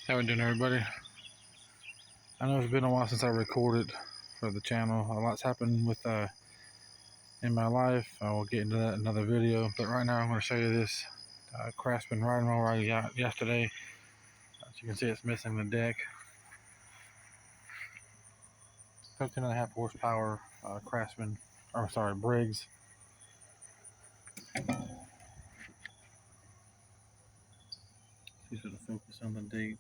How we doing, everybody? I know it's been a while since I recorded for the channel. A lot's happened with in my life. I will get into that in another video. But right now, I'm going to show you this Craftsman riding mower I got yesterday. As you can see, it's missing the deck. 15.5 horsepower Craftsman, or sorry, Briggs. See if it'll focus on the date.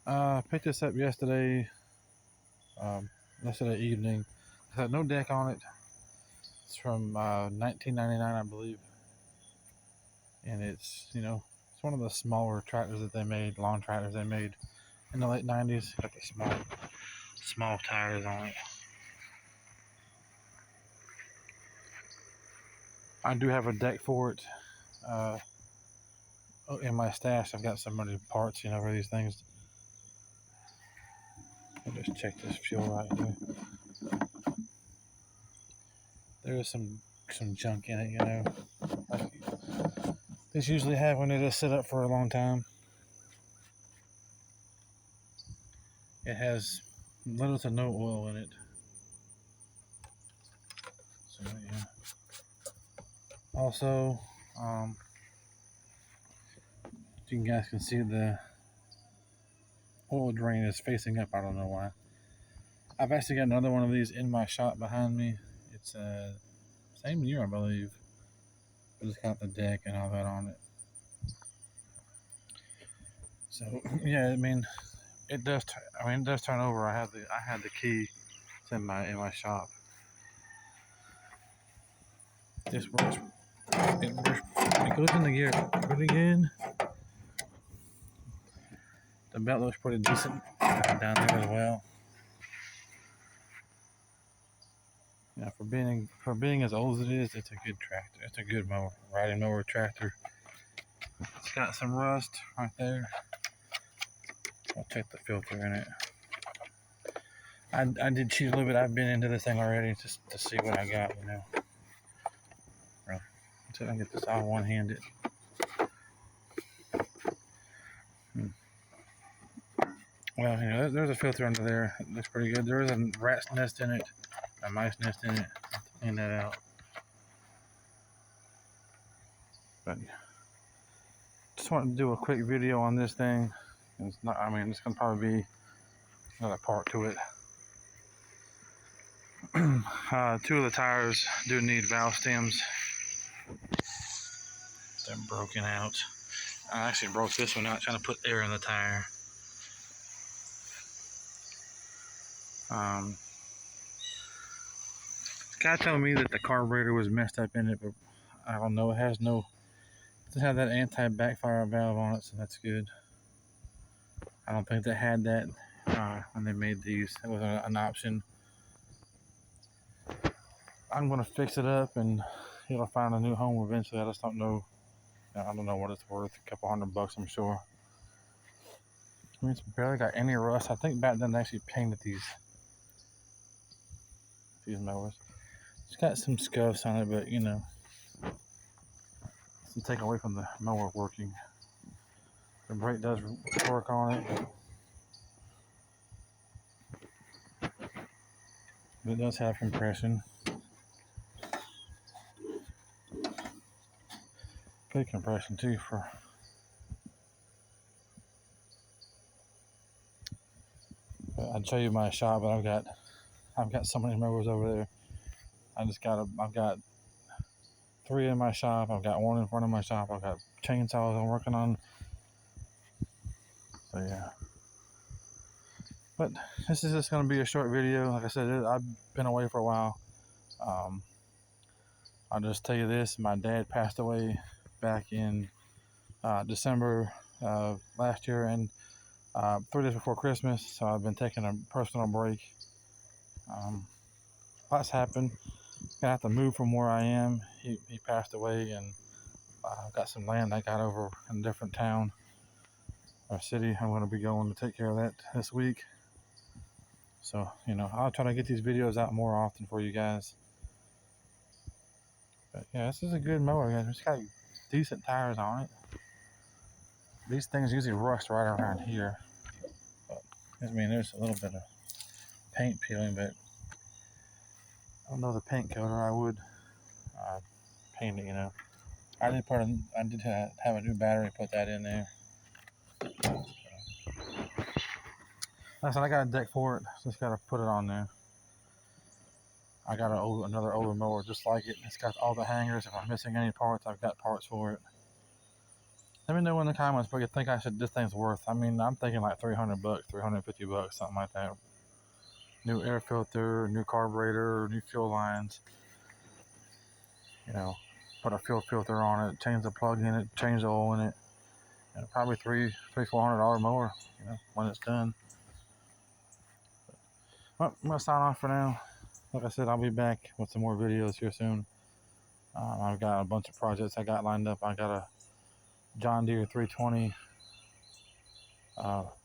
I picked this up yesterday evening. It had no deck on it. It's from 1999, I believe, and it's it's one of the smaller tractors that they made, lawn tractors they made in the late 90s. Got the small tires on it. I do have a deck for it. In my stash, I've got so many parts, for these things. I'll just check this fuel right here. There is some junk in it, like these usually have when they just sit up for a long time. It has little to no oil in it. So yeah. Also, you guys can see the oil drain is facing up. I don't know why. I've actually got another one of these in my shop behind me. It's same year, I believe, but it's got the deck and all that on it. So yeah, it does. It does turn over. I had the key. It's in my shop. This works. It goes in the gear pretty good. The belt looks pretty decent down there as well. Yeah, for being as old as it is, it's a good tractor. It's a good riding mower tractor. It's got some rust right there. I'll check the filter in it. I did cheat a little bit. I've been into this thing already just to see what I got, Until I get this all one-handed. Well, there's a filter under there. It looks pretty good. There is a rat's nest in it, a mice nest in it. I'll have to clean that out. But just wanted to do a quick video on this thing. It's not. It's gonna probably be another part to it. Two of the tires do need valve stems. They're broken out. I actually broke this one out trying to put air in the tire. The guy told me that the carburetor was messed up in it, but I don't know. It doesn't have that anti-backfire valve on it, so that's good. I don't think they had that when they made these. It was an option. I'm gonna fix it up, and it'll find a new home eventually. I just don't know. I don't know what it's worth. A couple $100, I'm sure. It's barely got any rust. I think back then they actually painted these mowers. It's got some scuffs on it, but doesn't take away from the mower working. The brake does work on it, but it does have compression. Good compression too. I'd show you my shop, but I've got so many mowers over there. I've got 3 in my shop. I've got 1 in front of my shop. I've got chainsaws I'm working on. So yeah. But this is just going to be a short video. Like I said, I've been away for a while. I'll just tell you this: my dad passed away back in December of last year, and 3 days before Christmas. So I've been taking a personal break. Lots happened. Gonna have to move from where I am. He passed away, and I've got some land I got over in a different town or city. I'm going to be going to take care of that this week. So I'll try to get these videos out more often for you guys. But yeah, this is a good mower, guys. It's got decent tires on it. These things usually rust right around here. But, I mean, there's a little bit of paint peeling, but I don't know the paint coater. I would paint it, you know. I did have a new battery, put that in there. That's I got a deck for it. Just got to put it on there. I got another older mower just like it. It's got all the hangers. If I'm missing any parts, I've got parts for it. Let me know in the comments what you think this thing's worth. I mean, I'm thinking like $300, $350, something like that. New air filter, new carburetor, new fuel lines. You know, put a fuel filter on it, change the plug in it, change the oil in it. You know, probably $400 mower, you know, when it's done. Well, I'm gonna sign off for now. Like I said, I'll be back with some more videos here soon. I've got a bunch of projects I got lined up. I got a John Deere 320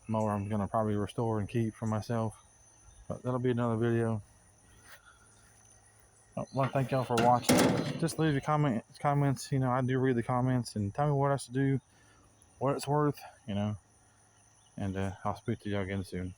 mower I'm gonna probably restore and keep for myself. But that'll be another video. I want to thank y'all for watching. Just leave your comments. You know, I do read the comments, and tell me what I should do, what it's worth. You know, and I'll speak to y'all again soon.